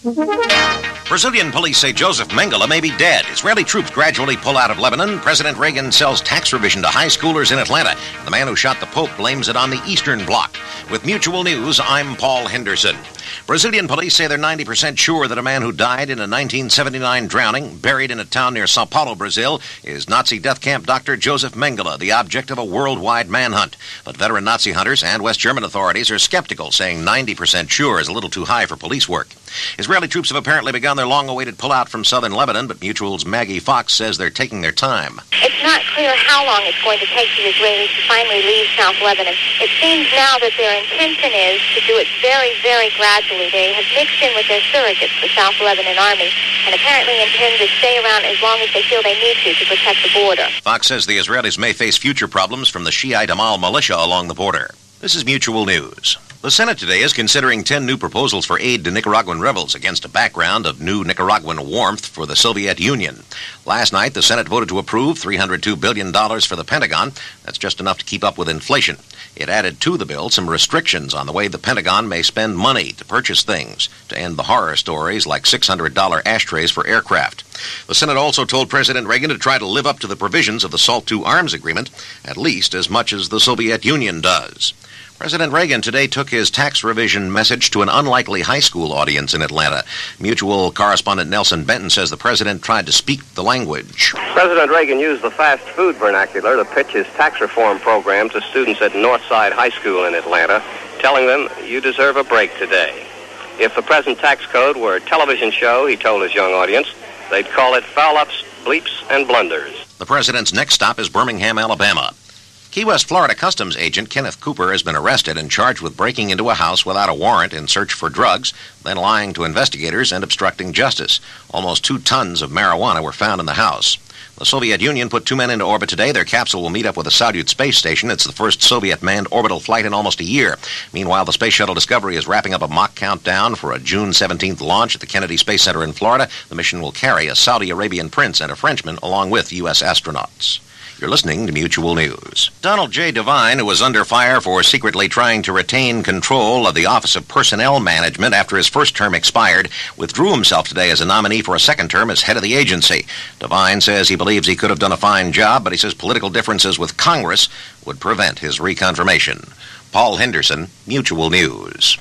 Brazilian police say Joseph Mengele may be dead. Israeli troops gradually pull out of Lebanon. President Reagan sells tax revision to high schoolers in Atlanta. The man who shot the Pope blames it on the Eastern Bloc. With Mutual News, I'm Paul Henderson. Brazilian police say they're 90% sure that a man who died in a 1979 drowning, buried in a town near Sao Paulo, Brazil, is Nazi death camp Dr. Joseph Mengele, the object of a worldwide manhunt. But veteran Nazi hunters and West German authorities are skeptical, saying 90% sure is a little too high for police work. Israeli troops have apparently begun their long-awaited pullout from southern Lebanon, but Mutual's Maggie Fox says they're taking their time. It's not clear how long it's going to take the Israelis to finally leave South Lebanon. It seems now that their intention is to do it very, very gradually. They have mixed in with their surrogates, the South Lebanon Army, and apparently intend to stay around as long as they feel they need to protect the border. Fox says the Israelis may face future problems from the Shiite Amal militia along the border. This is Mutual News. The Senate today is considering 10 new proposals for aid to Nicaraguan rebels against a background of new Nicaraguan warmth for the Soviet Union. Last night, the Senate voted to approve $302 billion for the Pentagon. That's just enough to keep up with inflation. It added to the bill some restrictions on the way the Pentagon may spend money to purchase things, to end the horror stories like $600 ashtrays for aircraft. The Senate also told President Reagan to try to live up to the provisions of the SALT II arms agreement, at least as much as the Soviet Union does. President Reagan today took his tax revision message to an unlikely high school audience in Atlanta. Mutual correspondent Nelson Benton says the president tried to speak the language. President Reagan used the fast food vernacular to pitch his tax reform program to students at Northside High School in Atlanta, telling them, "You deserve a break today." If the present tax code were a television show, he told his young audience, they'd call it foul-ups, bleeps, and blunders. The president's next stop is Birmingham, Alabama. Key West, Florida Customs agent Kenneth Cooper has been arrested and charged with breaking into a house without a warrant in search for drugs, then lying to investigators and obstructing justice. Almost 2 tons of marijuana were found in the house. The Soviet Union put 2 men into orbit today. Their capsule will meet up with the Salyut space station. It's the first Soviet manned orbital flight in almost a year. Meanwhile, the Space Shuttle Discovery is wrapping up a mock countdown for a June 17th launch at the Kennedy Space Center in Florida. The mission will carry a Saudi Arabian prince and a Frenchman along with U.S. astronauts. You're listening to Mutual News. Donald J. Devine, who was under fire for secretly trying to retain control of the Office of Personnel Management after his first term expired, withdrew himself today as a nominee for a second term as head of the agency. Devine says he believes he could have done a fine job, but he says political differences with Congress would prevent his reconfirmation. Paul Henderson, Mutual News.